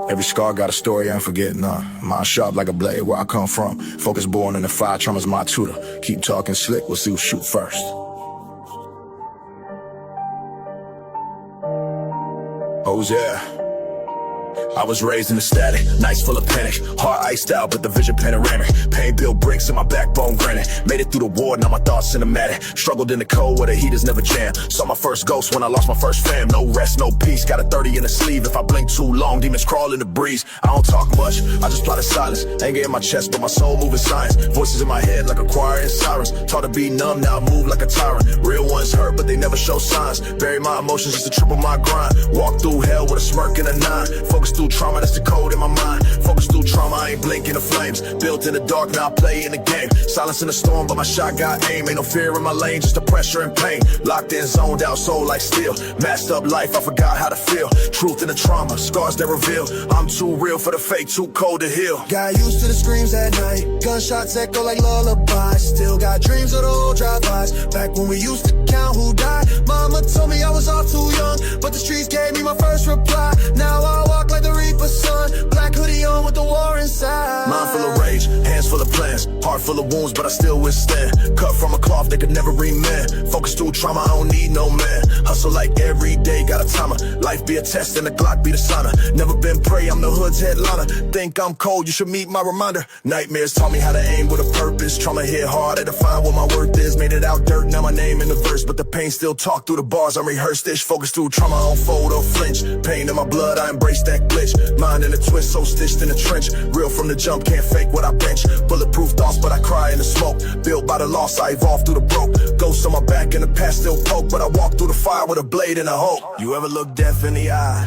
Every scar got a story I ain't forgetting, Mind sharp like a blade where I come from. Focus born in the fire, trauma's my tutor. Keep talking slick, we'll see who shoot first. Oh yeah, I was raised in the static, nights full of panic. Heart iced out, but the vision panoramic. Pain built bricks and my backbone granite. Made it through the war, now my thoughts cinematic. Struggled in the cold where the heaters never jam. Saw my first ghost when I lost my first fam. No rest, no peace, got a 30 in the sleeve. If I blink too long, demons crawl in the breeze. I don't talk much, I just plot in silence. Anger in my chest, but my soul moving science. Voices in my head like a choir and sirens. Taught to be numb, now I move like a tyrant. Real ones hurt, but they never show signs. Bury my emotions just to triple my grind. Walk through hell with a smirk and a 9. Focus through trauma, that's the code in my mind. Focus through trauma, I ain't blinking the flames. Built in the dark, now I play in the game. Silence in the storm, but my shot got aim. Ain't no fear in my lane, just the pressure and pain. Locked in, zoned out, soul like steel. Masked up life, I forgot how to feel. Truth in the trauma, scars that reveal. I'm too real for the fake, too cold to heal. Got used to the screams at night. Gunshots echo like lullabies. Still got dreams of the old drive-bys. Back when we used to count who died. Mama told me I was all too young, but the streets gave me my first reply. Now I walk like the Reaper's son. Black hoodie on with the war inside. Mind full of rage, hands full of plans. Heart full of wounds, but I still withstand. Cut from a cloth they could never remend. Focus through trauma, I don't need no man. Hustle like every day, got a timer. Life be a test and the Glock be the sauna. Never been prey, I'm the hood's headliner. Think I'm cold, you should meet my reminder. Nightmares taught me how to aim with a purpose. Trauma hit hard, I define what my worth is. Made it out dirt, now my name in the verse. But the pain still talk through the bars, I'm rehearsed ish. Focus through trauma, I don't fold or flinch. Pain in my blood, I embrace that glitch. Mind in a twist, so stitched in the trench. Real from the jump, can't fake what I bench. Bulletproof thoughts, but I cry in the smoke. Built by the loss, I evolved through the broke. Ghosts on my back and the past still poke, but I walk through the fire with a blade and a hope. You ever look death in the eye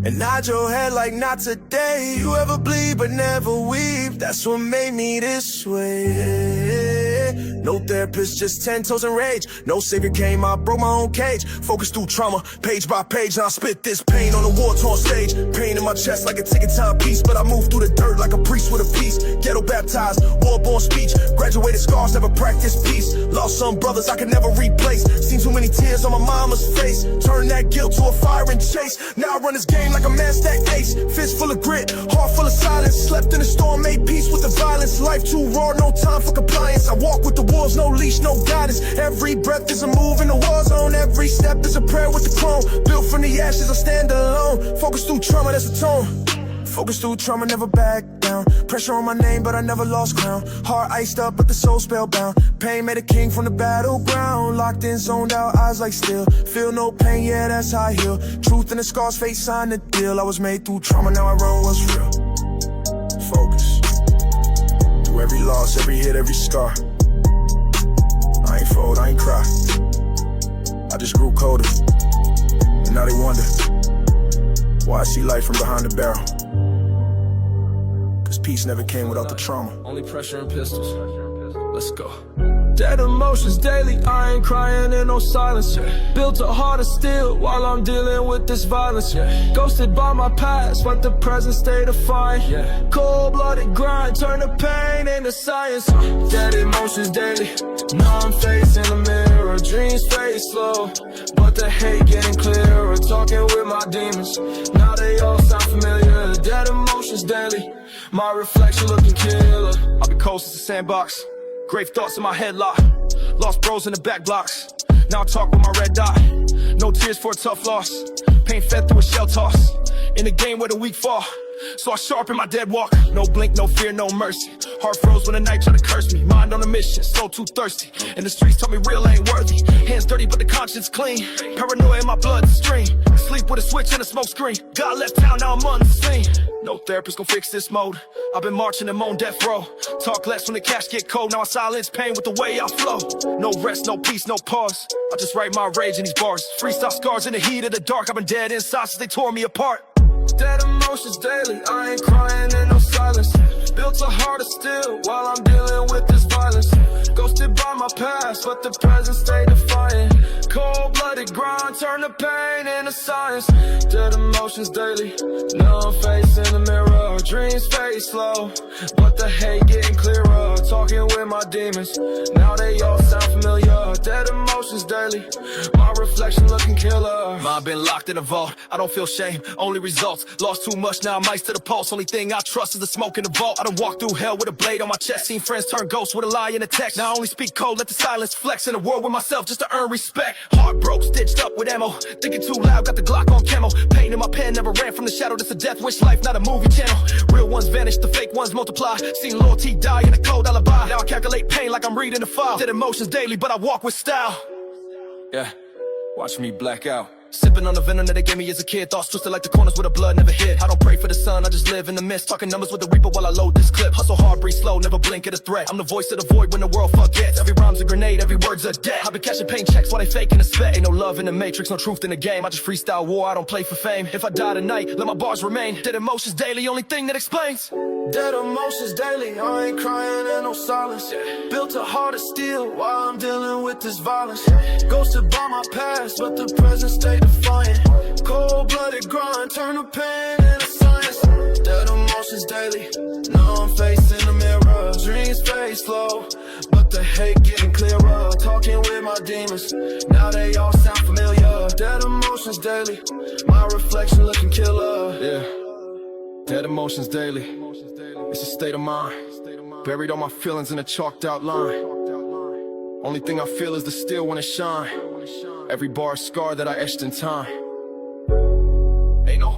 and nod your head like not today? You ever bleed but never weep? That's what made me this way. No therapist, just 10 toes and rage. No savior came, I broke my own cage. Focus through trauma, page by page. Now I spit this pain on a war-torn stage. Pain in my chest like a ticking timepiece, but I move through the dirt like a priest with a piece. Ghetto baptized, war-born speech. Graduated scars, never practiced peace. Lost some brothers I could never replace. Seen too many tears on my mama's face. Turned that guilt to a fire and chase. Now I run this game like a man stack ace. Fist full of grit, heart full of silence. Slept in the storm, made peace with the violence. Life too raw, no time for compliance. I walk with the wolves, no leash, no guidance. Every breath is a move in the war zone. Every step is a prayer with the clone. Built from the ashes, I stand alone. Focus through trauma, that's the tone. Focus through trauma, never back down. Pressure on my name, but I never lost ground. Heart iced up, but the soul spellbound. Pain made a king from the battleground. Locked in, zoned out, eyes like steel. Feel no pain, yeah, that's how I heal. Truth in the scars, fate signed the deal. I was made through trauma, now I roll what's real. Focus. Through every loss, every hit, every scar. I ain't fold, I ain't cry. I just grew colder. And now they wonder why I see life from behind the barrel. Cause peace never came without the trauma. Only pressure and pistols. Let's go. Dead emotions daily, I ain't crying in no silence, yeah. Built a heart of steel while I'm dealing with this violence, yeah. Ghosted by my past, but the present stay defiant, yeah. Cold-blooded grind, turn the pain into science. Dead emotions daily, now I'm facing the mirror. Dreams fade slow, but the hate getting clearer. Talking with my demons, now they all sound familiar. Dead emotions daily, my reflection looking killer. I'll be cold since the sandbox. Grave thoughts in my head lock. Lost bros in the back blocks. Now I talk with my red dot. No tears for a tough loss. Pain fed through a shell toss. In a game where the weak fall, so I sharpen my dead walk. No blink, no fear, no mercy. Heart froze when the night tried to curse me. Mind on a mission, soul too thirsty. And the streets told me real ain't worthy. Hands dirty but the conscience clean. Paranoia in my blood to stream. Sleep with a switch and a smoke screen. God left town, now I'm on the scene. No therapist gon' fix this mode. I've been marching them on death row. Talk less when the cash get cold. Now I silence pain with the way I flow. No rest, no peace, no pause. I just write my rage in these bars. Freestyle scars in the heat of the dark. I've been dead inside since they tore me apart. Dead emotions daily, I ain't crying in no silence. Built a heart of steel while I'm dealing with this violence. Ghosted by my past, but the present stay defiant. Cold-blooded grind, turn the pain into science. Dead emotions daily, now I'm facing the mirror. Dreams fade slow, but the hate getting clearer. Talking with my demons, now they all sound familiar. Dead emotions daily, my reflection looking killer. I've been locked in a vault, I don't feel shame, only results. Lost too much, now I'm ice to the pulse. Only thing I trust is the smoke in the vault. I done walked through hell with a blade on my chest. Seen friends turn ghosts with a lie in a text. Now I only speak cold, let the silence flex. In a world with myself just to earn respect. Heart broke, stitched up with ammo. Thinking too loud, got the Glock on camo. Pain in my pen, never ran from the shadow. This a death wish life, not a movie channel. Real ones vanish, the fake ones multiply. Seen loyalty die in a cold alibi. Now I calculate pain like I'm reading a file. Dead emotions daily, but I walk with style. Yeah, watch me black out. Sipping on the venom that they gave me as a kid. Thoughts twisted like the corners where the blood never hit. I don't pray for the sun, I just live in the mist. Talking numbers with the reaper while I load this clip. Hustle hard, breathe slow, never blink at a threat. I'm the voice of the void when the world forgets. Every rhyme's a grenade, every word's a debt. I've been cashing pain checks while they faking the spec. Ain't no love in the matrix, no truth in the game. I just freestyle war, I don't play for fame. If I die tonight, let my bars remain. Dead emotions daily, only thing that explains. Dead emotions daily, I ain't crying in no silence. Built a heart of steel while I'm dealing with this violence. Ghosted by my past, but the present stay defiant. Cold-blooded grind, turn the pain into science. Dead emotions daily, now I'm facing the mirror. Dreams fade slow, but the hate getting clearer. Talking with my demons, now they all sound familiar. Dead emotions daily, my reflection looking killer. Yeah, dead emotions daily, it's a state of mind. Buried all my feelings in a chalked out line. Only thing I feel is the steel when it shine. Every bar scar that I etched in time. Ain't no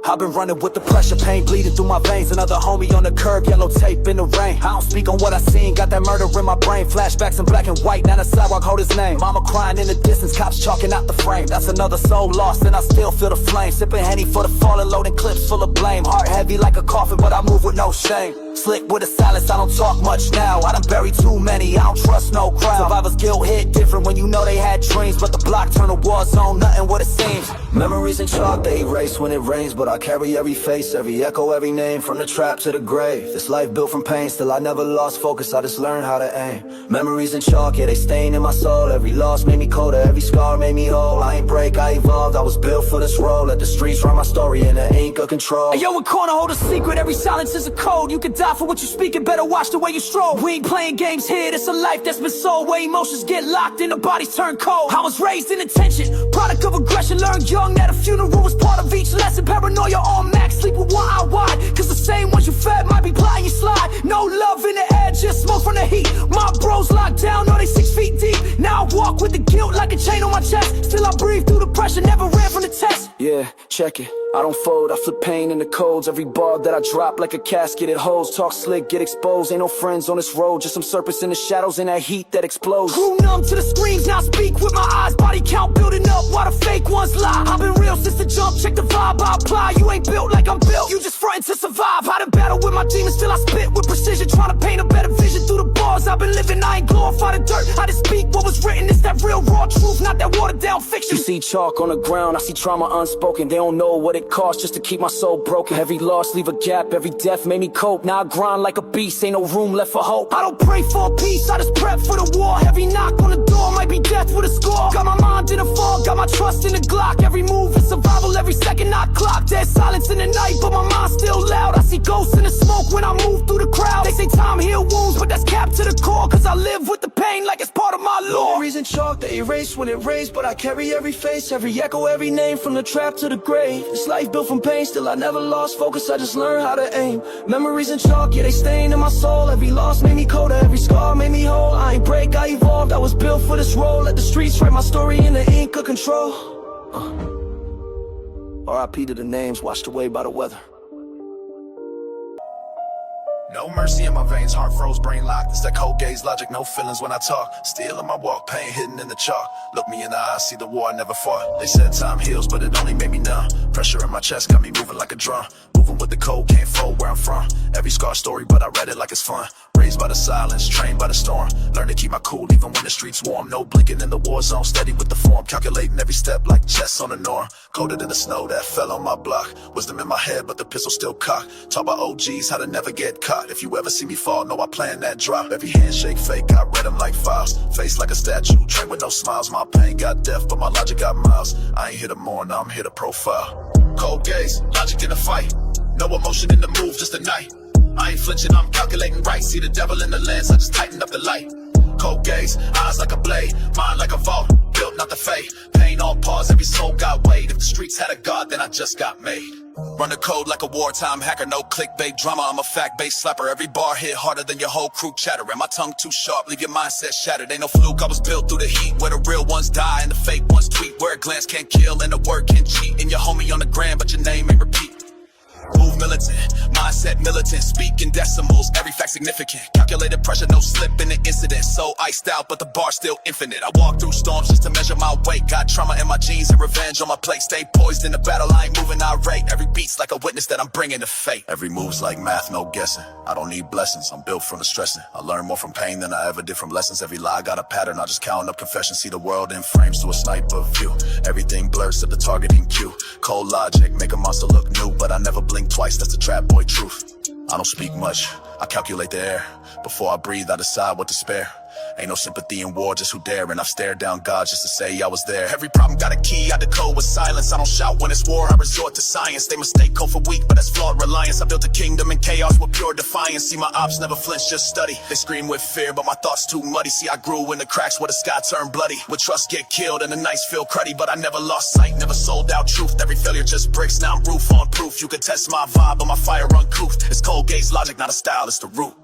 I've been running with the pressure, pain bleeding through my veins. Another homie on the curb, yellow tape in the rain. I don't speak on what I seen, got that murder in my brain. Flashbacks in black and white, now the sidewalk hold his name. Mama crying in the distance, cops chalking out the frame. That's another soul lost, and I still feel the flame. Sipping Henny for the fallen, loading clips full of blame. Heart heavy like a coffin, but I move with no shame. Slick with the silence, I don't talk much now. I done buried too many, I don't trust no crowd. Survivor's guilt hit different when you know they had dreams, but the block turned a war zone, nothing what it seems. Memories in chalk, they erase when it rains, but I carry every face, every echo, every name. From the trap to the grave, this life built from pain. Still I never lost focus, I just learned how to aim. Memories in chalk, yeah, they stain in my soul. Every loss made me colder, every scar made me whole. I ain't break, I evolved, I was built for this role. Let the streets write my story in the ink of control. Hey, yo, in corner, hold a secret, every silence is a code. You can die for what you speak, and better watch the way you stroll. We ain't playing games here, it's a life that's been sold, where emotions get locked and the bodies turn cold. I was raised in attention, product of aggression. Learned young that a funeral was part of each lesson. Paranoia on max, sleep with one eye wide, cause the same ones you fed might be plotting you slide. No love in the air, just smoke from the heat. My bros locked down, know they 6 feet deep. Now I walk with the guilt like a chain on my chest. Still I breathe through the pressure, never ran from the test. Yeah, check it, I don't fold, I flip pain in the codes. Every bar that I drop like a casket, it holds. Talk slick, get exposed, ain't no friends on this road. Just some serpents in the shadows and that heat that explodes. Grew numb to the screams, now speak with my eyes. Body count building up while the fake ones lie. I've been real since the jump, check the vibe I apply. You ain't built like I'm built, you just frontin' to survive. How to battle with my demons, still I spit with precision. Trying to paint a better vision through the bars I've been living. I ain't glorify the dirt, I just speak what was written. It's that real raw truth, not that watered down fiction. You see chalk on the ground, I see trauma unspoken. They don't know what it costs just to keep my soul broken. Every loss leave a gap, every death made me cope. Now I grind like a beast, ain't no room left for hope. I don't pray for peace, I just prep for the war. Every knock on the door might be death with a score. Got my mind in a fog, got my trust in the Glock. Every move is survival, every second I clock. Dead silence in the night, but my mind's still loud. I see ghosts in the smoke when I move through the crowd. They say time heal wounds, but that's capped to the core, cause I live with the pain like it's part of my law. Memories in chalk, they erase when it rains, but I carry every face, every echo, every name. From the trap to the grave, this life built from pain. Still I never lost focus, I just learned how to aim. Memories in chalk, yeah, they stain in my soul. Every loss made me colder, every scar made me whole. I ain't break, I evolved, I was built for this role. Let the streets write my story in the ink of control. R.I.P. to the names washed away by the weather. No mercy in my veins, heart froze, brain locked. It's that cold gaze logic, no feelings when I talk. Still in my walk, pain hidden in the chalk. Look me in the eyes, see the war I never fought. They said time heals, but it only made me numb. Pressure in my chest got me moving like a drum. Moving with the cold, can't fold where I'm from. Every scar story, but I read it like it's fun. Raised by the silence, trained by the storm. Learn to keep my cool even when the streets warm. No blinking in the war zone, steady with the form. Calculating every step like chess on a norm. Colder than the snow that fell on my block. Wisdom in my head, but the pistol still cocked. Taught by OGs how to never get caught. If you ever see me fall, know I plan that drop. Every handshake fake, I read them like files. Face like a statue, trained with no smiles. My pain got depth, but my logic got miles. I ain't here to mourn, I'm here to profile. Cold gaze, logic in a fight. No emotion in the move, just a night. I ain't flinching, I'm calculating right. See the devil in the lens, I just tighten up the light. Cold gaze, eyes like a blade, mind like a vault, built not the fade. Pain on pause, every soul got weight. If the streets had a god, then I just got made. Run the code like a wartime hacker, no clickbait drama, I'm a fact-based slapper. Every bar hit harder than your whole crew chatter. And my tongue too sharp, leave your mindset shattered. Ain't no fluke, I was built through the heat, where the real ones die and the fake ones tweet. Where a glance can't kill and a word can cheat. And your homie on the gram, but your name ain't repeat. Move militant, mindset militant, speak in decimals, every fact significant. Calculated pressure, no slip in the incident. So iced out, but the bar still infinite. I walk through storms just to measure my weight. Got trauma in my jeans and revenge on my plate. Stay poised in the battle, I ain't moving irate. Every beat's like a witness that I'm bringing to fate. Every move's like math, no guessing. I don't need blessings, I'm built from the stressing. I learn more from pain than I ever did from lessons. Every lie got a pattern, I just count up confessions. See the world in frames to a sniper view. Everything blurs to the targeting cue. Cold logic, make a monster look new. But I never blink twice, that's the trap boy truth. I don't speak much, I calculate the air. Before I breathe, I decide what to spare. Ain't no sympathy in war, just who dare. And I've stared down God just to say I was there. Every problem got a key, I decode with silence. I don't shout when it's war, I resort to science. They mistake code for weak, but that's flawed reliance. I built a kingdom in chaos with pure defiance. See my ops never flinch, just study. They scream with fear, but my thoughts too muddy. See I grew in the cracks where the sky turned bloody. With trust get killed and the nights feel cruddy. But I never lost sight, never sold out truth. Every failure just bricks, now I'm roof on proof. You can test my vibe, but my fire uncouth. It's cold gaze logic, not a style, it's the root.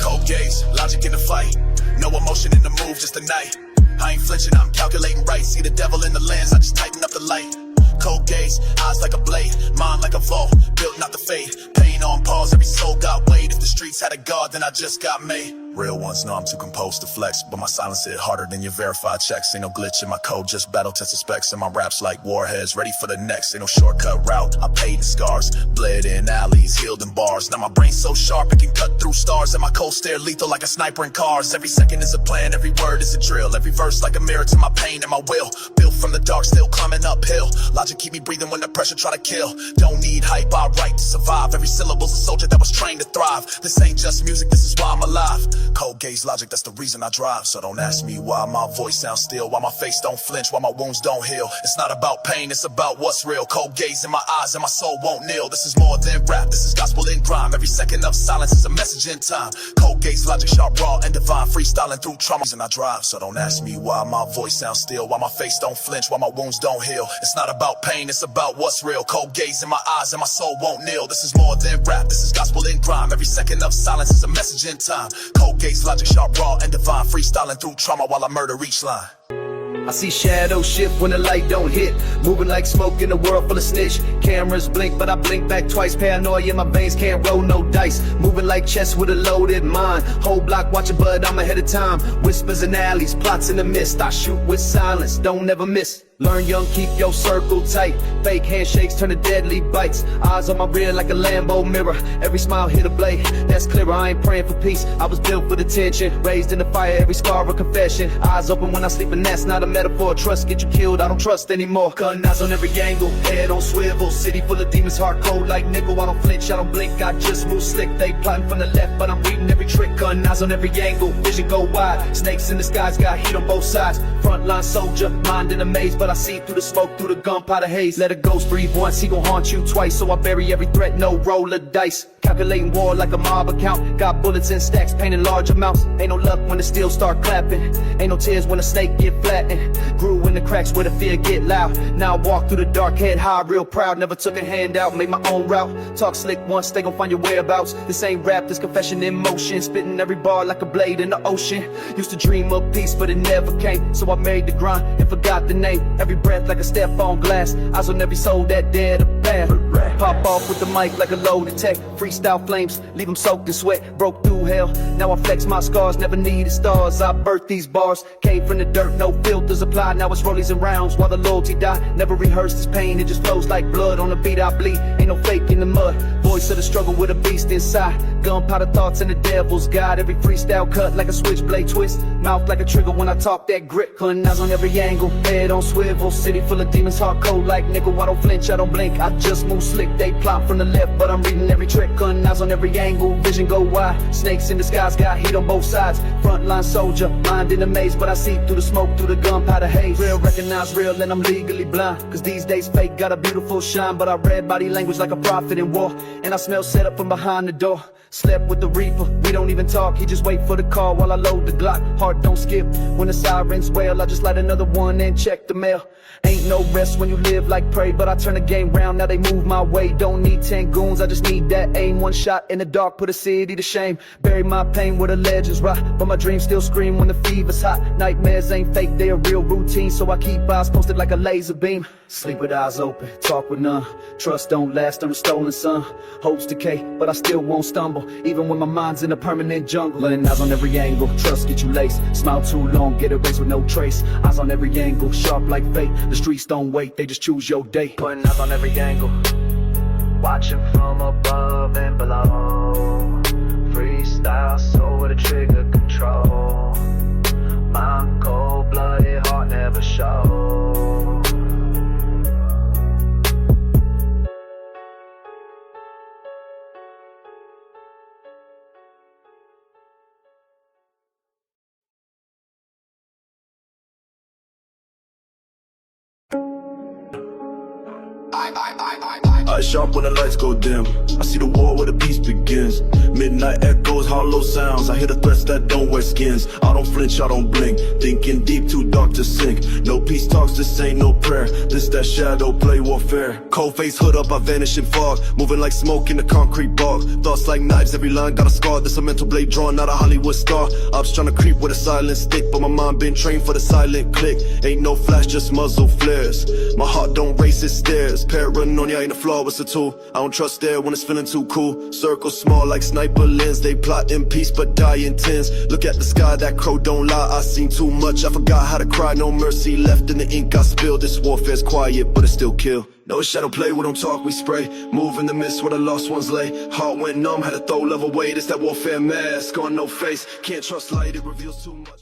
Cold gaze, logic in the fight. No emotion in the move, just a night. I ain't flinching, I'm calculating right. See the devil in the lens, I just tighten up the light. Cold gaze, eyes like a blade, mind like a vault, built not the fade. Pain on pause, every soul got weight. If the streets had a god, then I just got made. Real ones know I'm too composed to flex, but my silence hit harder than your verified checks. Ain't no glitch in my code, just battle tested specs. And my raps like warheads, ready for the next. Ain't no shortcut route, I paid in scars. Bled in alleys, healed in bars. Now my brain's so sharp, it can cut through stars. And my cold stare lethal like a sniper in cars. Every second is a plan, every word is a drill. Every verse like a mirror to my pain and my will. Built from the dark, still climbing uphill. Logic keep me breathing when the pressure try to kill. Don't need hype, I write to survive. Every syllable's a soldier that was trained to thrive. This ain't just music, this is why I'm alive. Cold gaze logic, that's the reason I drive. So don't ask me why my voice sounds still, why my face don't flinch, why my wounds don't heal. It's not about pain, it's about what's real. Cold gaze in my eyes and my soul won't kneel. This is more than rap, this is gospel in grime. Every second of silence is a message in time. Cold gaze logic, sharp, raw, and divine. Freestyling through traumas and I drive. So don't ask me why my voice sounds still, why my face don't flinch, why my wounds don't heal. It's not about pain, it's about what's real. Cold gaze in my eyes and my soul won't kneel. This is more than rap, this is gospel in grime. Every second of silence is a message in time. Cold gaze logic, sharp, raw, and divine. Freestyling through trauma while I murder each line. I see shadows shift when the light don't hit. Moving like smoke in a world full of snitch. Cameras blink, but I blink back twice. Paranoia in my veins, can't roll no dice. Moving like chess with a loaded mind. Whole block watching, but I'm ahead of time. Whispers in alleys, plots in the mist. I shoot with silence, don't ever miss. Learn young, keep your circle tight. Fake handshakes turn to deadly bites. Eyes on my rear like a Lambo mirror. Every smile hit a blade, that's clearer. I ain't praying for peace, I was built for the tension. Raised in the fire, every scar a confession. Eyes open when I sleep and that's not a metaphor. Trust get you killed, I don't trust anymore. Gun eyes on every angle, head on swivel. City full of demons, hard cold like nickel. I don't flinch, I don't blink, I just move slick. They plotting from the left, but I'm reading every trick. Gun eyes on every angle, vision go wide. Snakes in the skies, got heat on both sides. Frontline soldier, mind in a maze, but I see through the smoke, through the gunpowder haze. Let a ghost breathe once, he gon' haunt you twice. So I bury every threat, no roll of dice. Calculating war like a mob account. Got bullets in stacks, pain in large amounts. Ain't no luck when the steel start clapping. Ain't no tears when the snake get flattened. Grew in the cracks where the fear get loud. Now I walk through the dark, head high, real proud. Never took a handout, made my own route. Talk slick once, they gon' find your whereabouts. This ain't rap, this confession in motion. Spitting every bar like a blade in the ocean. Used to dream of peace, but it never came. So I made the grind and forgot the name. Every breath like a step on glass. Eyes on every soul that dare to bad. Pop off with the mic like a loaded tech. Freestyle flames, leave them soaked in sweat. Broke through hell, now I flex my scars. Never needed stars, I birthed these bars. Came from the dirt, no filters applied. Now it's rollies and rounds while the loyalty die. Never rehearsed this pain, it just flows like blood. On the beat I bleed, ain't no fake in the mud. voice of the struggle with a beast inside. Gunpowder thoughts and the devil's guide. Every freestyle cut like a switchblade twist. Mouth like a trigger when I talk that grit. Pulling knives on every angle, head on swivel. City full of demons, hard cold like nickel. I don't flinch, I don't blink, I just move slick. They plot from the left, but I'm reading every trick. Pulling knives on every angle, vision go wide. Snakes in disguise, got heat on both sides. Frontline soldier, mind in a maze, but I see through the smoke, through the gunpowder haze. Real recognize real and I'm legally blind, cause these days fake got a beautiful shine. But I read body language like a prophet in war, and I smell set up from behind the door. Slept with the reaper, we don't even talk, he just wait for the call while I load the Glock. Heart don't skip, when the sirens wail, I just light another one and check the mail. Ain't no rest when you live like prey, but I turn the game round, now they move my way. Don't need 10 goons, I just need that aim. One shot in the dark, put a city to shame. Bury my pain where the legends rot, but my dreams still scream when the fever's hot. Nightmares ain't fake, they a real routine, so I keep eyes posted like a laser beam. Sleep with eyes open, talk with none. Trust don't last, I'm a stolen son. Hopes decay, but I still won't stumble, even when my mind's in a permanent jungle. And eyes on every angle, trust get you laced. Smile too long, get erased with no trace. Eyes on every angle, sharp like fate. The streets don't wait, they just choose your day. Putting eyes on every angle, watching from above and below. Freestyle, so with a trigger control. My cold-blooded heart never shows. I sharp when the lights go dim. I see the war where the peace begins. Midnight echoes, hollow sounds. I hear the threats that don't wear skins. I don't flinch, I don't blink. Thinking deep, too dark to sink. No peace talks, this ain't no prayer. This that shadow play warfare. Cold face, hood up, I vanish in fog. Moving like smoke in the concrete bog. Thoughts like knives, every line got a scar. This a mental blade drawn, not a Hollywood star. Ops trying to creep with a silent stick, but my mind been trained for the silent click. Ain't no flash, just muzzle flares. My heart don't race, it stares. Paranoia ain't a flaw, it's a tool. I don't trust there when it's feeling too cool. Circles small like sniper lens. They plot in peace but die in tens. Look at the sky, that crow don't lie. I seen too much, I forgot how to cry. No mercy left in the ink I spilled. This warfare's quiet but it still kill. No shadow play, we don't talk, we spray. Move in the mist where the lost ones lay. Heart went numb, had to throw love away. This that warfare mask on no face. Can't trust light, it reveals too much.